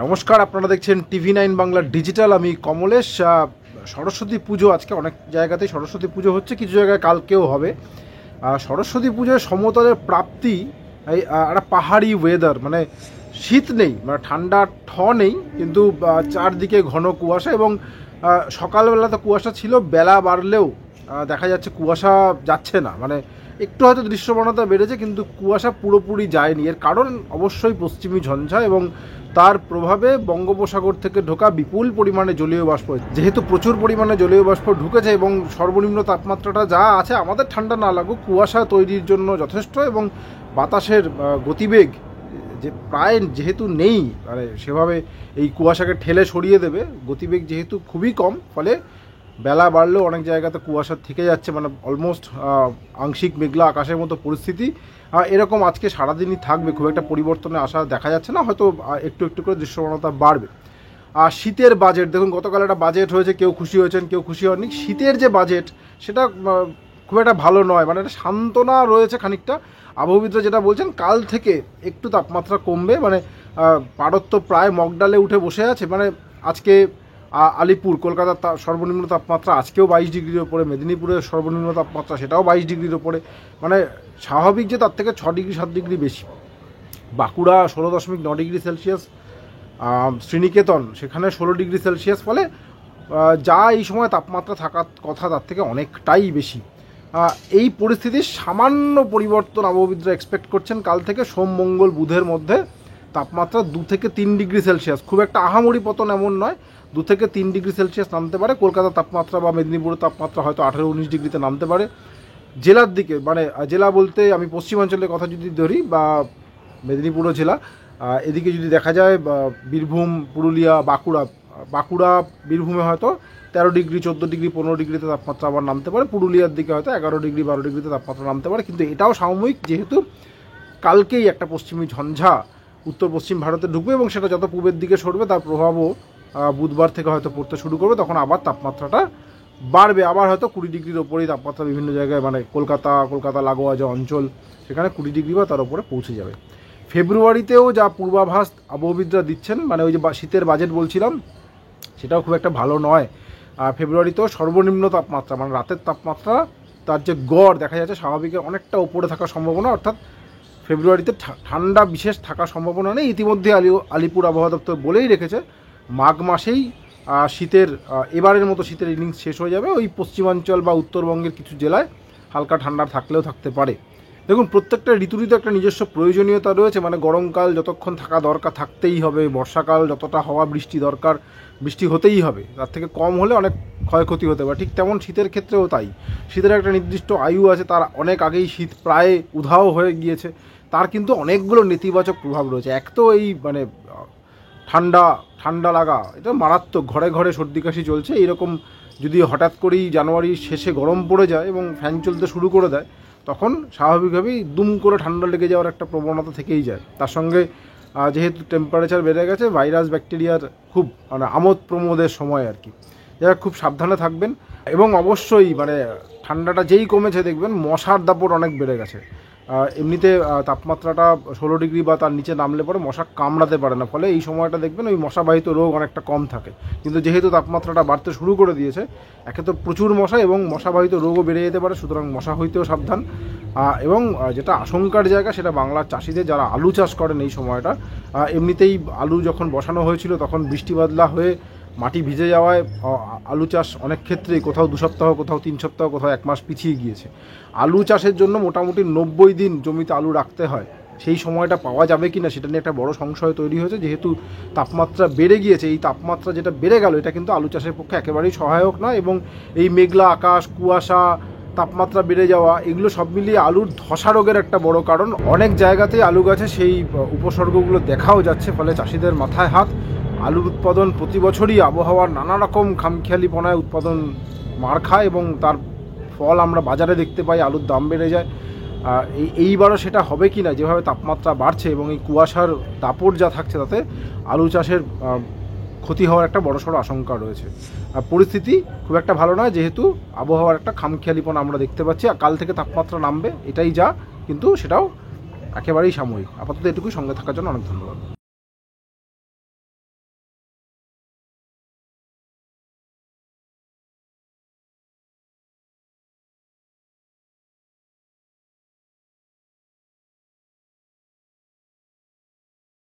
নমস্কার, আপনারা দেখছেন TV9 বাংলা ডিজিটাল। আমি কমলেশ। সরস্বতী পুজো আজকে অনেক জায়গাতেই সরস্বতী পুজো হচ্ছে, কিছু জায়গায় কালকেও হবে। সরস্বতী পুজোয় সমতলের প্রাপ্তি, এই একটা পাহাড়ি ওয়েদার, মানে শীত নেই, মানে ঠান্ডা নেই, কিন্তু চারদিকে ঘন কুয়াশা এবং সকালবেলা তো কুয়াশা ছিল, বেলা বাড়লেও দেখা যাচ্ছে কুয়াশা যাচ্ছে না, মানে একটু হয়তো দৃশ্যমানতা বেড়েছে কিন্তু কুয়াশা পুরোপুরি যায়নি। এর কারণ অবশ্যই পশ্চিমী ঝঞ্ঝা এবং তার প্রভাবে বঙ্গোপসাগর থেকে ঢোকা বিপুল পরিমাণে জলীয় বাষ্প। যেহেতু প্রচুর পরিমাণে জলীয় বাষ্প ঢুকেছে এবং সর্বনিম্ন তাপমাত্রাটা যা আছে, আমাদের ঠান্ডা না লাগুক, কুয়াশা তৈরির জন্য যথেষ্ট। এবং বাতাসের গতিবেগ যে প্রায় যেহেতু নেই, মানে সেভাবে এই কুয়াশাকে ঠেলে সরিয়ে দেবে, গতিবেগ যেহেতু খুবই কম, ফলে বেলা বাড়লেও অনেক জায়গাতে কুয়াশা থেকে যাচ্ছে, মানে অলমোস্ট আংশিক মেঘলা আকাশের মতো পরিস্থিতি। এরকম আজকে সারাদিনই থাকবে, খুব একটা পরিবর্তনে আসা দেখা যাচ্ছে না, হয়তো একটু একটু করে দৃশ্যমানতা বাড়বে। আর শীতের বাজেট দেখুন, গতকাল একটা বাজেট হয়েছে, কেউ খুশি হয়েছেন কেউ খুশি হননি। শীতের যে বাজেট সেটা খুব একটা ভালো নয়, মানে একটা সান্ত্বনা রয়েছে খানিকটা। আবহাওয়াবিদরা যেটা বলছেন, কাল থেকে একটু তাপমাত্রা কমবে, মানে পারত্ব প্রায় মগডালে উঠে বসে আছে। মানে আজকে আলিপুর, কলকাতার সর্বনিম্ন তাপমাত্রা আজকেও 22 ডিগ্রির ওপরে, মেদিনীপুরের সর্বনিম্ন তাপমাত্রা সেটাও 22 ডিগ্রির ওপরে, মানে স্বাভাবিক যে তার থেকে 6 ডিগ্রি 7 ডিগ্রি বেশি। বাঁকুড়া 16.9 ডিগ্রি সেলসিয়াস, শ্রীনিকেতন সেখানে 16 ডিগ্রি সেলসিয়াস, ফলে যা এই সময় তাপমাত্রা থাকার কথা তার থেকে অনেকটাই বেশি। এই পরিস্থিতির সামান্য পরিবর্তন আবহাওয়াবিদরা এক্সপেক্ট করছেন কাল থেকে। সোম মঙ্গল বুধের মধ্যে তাপমাত্রা 2 থেকে 3 ডিগ্রি সেলসিয়াস, খুব একটা আহামরি পতন এমন নয়, 2 থেকে 3 ডিগ্রি সেলসিয়াস নামতে পারে। কলকাতার তাপমাত্রা বা মেদিনীপুরের তাপমাত্রা হয়তো 18-19 ডিগ্রিতে নামতে পারে। জেলার দিকে, মানে জেলা বলতে আমি পশ্চিমাঞ্চলের কথা যদি ধরি, বা মেদিনীপুরও জেলা, এদিকে যদি দেখা যায় বীরভূম, পুরুলিয়া, বাঁকুড়া বীরভূমে হয়তো 13 ডিগ্রি 14 ডিগ্রি 15 ডিগ্রিতে তাপমাত্রা আবার নামতে পারে। পুরুলিয়ার দিকে হয়তো 11 ডিগ্রি 12 ডিগ্রিতে তাপমাত্রা নামতে পারে, কিন্তু এটাও সাময়িক, যেহেতু কালকেই একটা পশ্চিমী ঝঞ্ঝা উত্তর পশ্চিম ভারতে ঢুকবে এবং সেটা যত পূবের দিকে সরবে তার প্রভাবও বুধবার থেকে হয়তো পড়তে শুরু করবে। তখন আবার তাপমাত্রাটা বাড়বে, আবার হয়তো 20 ডিগ্রির ওপরেই তাপমাত্রা বিভিন্ন জায়গায়, মানে কলকাতা লাগোয়া যে অঞ্চল সেখানে 20 ডিগ্রি বা তার উপরে পৌঁছে যাবে। ফেব্রুয়ারিতেও যা পূর্বাভাস আবহাওয়াবিদরা দিচ্ছেন, মানে ওই যে শীতের বাজেট বলছিলাম, সেটাও খুব একটা ভালো নয়। ফেব্রুয়ারিতেও সর্বনিম্ন তাপমাত্রা, মানে রাতের তাপমাত্রা তার যে গড় দেখা যাচ্ছে স্বাভাবিকের অনেকটা উপরে থাকার সম্ভাবনা, অর্থাৎ ফেব্রুয়ারিতে ঠান্ডা বিশেষ থাকার সম্ভাবনা নেই। ইতিমধ্যে আলিপুর আবহাওয়া দপ্তর বলেই রেখেছে, মাঘ মাসেই শীতের এবারের মতো শীতের ইনিংস শেষ হয়ে যাবে। ওই পশ্চিমাঞ্চল বা উত্তরবঙ্গের কিছু জেলায় হালকা ঠান্ডা থাকলেও থাকতে পারে। দেখুন, প্রত্যেকটা ঋতুরই তো একটা নিজস্ব প্রয়োজনীয়তা রয়েছে, মানে গরমকাল যতক্ষণ থাকা দরকার থাকতেই হবে, বর্ষাকাল যতটা হওয়া বৃষ্টি দরকার বৃষ্টি হতেই হবে, তার থেকে কম হলে অনেক ক্ষয়ক্ষতি হতে পারে। ঠিক তেমন শীতের ক্ষেত্রেও তাই, শীতের একটা নির্দিষ্ট আয়ু আছে, তার অনেক আগেই শীত প্রায় উধাও হয়ে গিয়েছে। তার কিন্তু অনেকগুলো নেতিবাচক প্রভাব রয়েছে। এক তো এই মানে ঠান্ডা লাগা, এটা মারাত্মক, ঘরে ঘরে সর্দি কাশি চলছে। এইরকম যদি হঠাৎ করেই জানুয়ারির শেষে গরম পড়ে যায় এবং ফ্যান চলতে শুরু করে দেয়, তখন স্বাভাবিকভাবেই দুম করে ঠান্ডা লেগে যাওয়ার একটা প্রবণতা থেকেই যায়। তার সঙ্গে যেহেতু টেম্পারেচার বেড়ে গেছে, ভাইরাস ব্যাকটেরিয়ার খুব মানে আমোদ প্রমোদের সময় আর কি, যারা খুব সাবধানে থাকবেন। এবং অবশ্যই মানে ঠান্ডাটা যেই কমেছে দেখবেন মশার দাপট অনেক বেড়ে গেছে। এমনিতে তাপমাত্রাটা 16 ডিগ্রি বা তার নিচে নামলে পরে মশা কামড়াতে পারে না, ফলে এই সময়টা দেখবেন ওই মশাবাহিত রোগ অনেকটা কম থাকে। কিন্তু যেহেতু তাপমাত্রাটা বাড়তে শুরু করে দিয়েছে, একে তো প্রচুর মশা এবং মশাবাহিত রোগও বেড়ে যেতে পারে, সুতরাং মশা হইতেও সাবধান। এবং যেটা আশঙ্কার জায়গা, সেটা বাংলার চাষিদের যারা আলু চাষ করেন এই সময়টা। এমনিতেই আলু যখন বসানো হয়েছিল তখন বৃষ্টি বাদলা হয়ে মাটি ভিজে যাওয়ায় আলু চাষ অনেক ক্ষেত্রেই কোথাও 2 সপ্তাহ, কোথাও 3 সপ্তাহ, কোথাও 1 মাস পিছিয়ে গিয়েছে। আলু চাষের জন্য মোটামুটি 90 দিন জমিতে আলু রাখতে হয়। সেই সময়টা পাওয়া যাবে কি না সেটা নিয়ে একটা বড় সংশয় তৈরি হয়েছে, যেহেতু তাপমাত্রা বেড়ে গিয়েছে। এই তাপমাত্রা যেটা বেড়ে গেল, এটা কিন্তু আলু চাষের পক্ষে একেবারেই সহায়ক নয়। এবং এই মেঘলা আকাশ, কুয়াশা, তাপমাত্রা বেড়ে যাওয়া, এগুলো সব মিলিয়ে আলুর ধসা রোগের একটা বড় কারণ। অনেক জায়গাতেই আলু গাছে সেই উপসর্গগুলো দেখাও যাচ্ছে, ফলে চাষিদের মাথায় হাত। আলুর উৎপাদন প্রতি বছরই আবহাওয়ার নানা রকম খামখেয়ালিপনায় উৎপাদন মার খায় এবং তার ফল আমরা বাজারে দেখতে পাই, আলুর দাম বেড়ে যায়। এইবারও সেটা হবে কি না, যেভাবে তাপমাত্রা বাড়ছে এবং এই কুয়াশার দাপট যা থাকছে, তাতে আলু চাষের ক্ষতি হওয়ার একটা বড়সড় আশঙ্কা রয়েছে। পরিস্থিতি খুব একটা ভালো নয়, যেহেতু আবহাওয়ার একটা খামখেয়ালিপনা আমরা দেখতে পাচ্ছি। কাল থেকে তাপমাত্রা নামবে, এটাই যা, কিন্তু সেটাও একেবারেই সাময়িক। আপাতত এটুকুই, সঙ্গে থাকার জন্য অনেক ধন্যবাদ।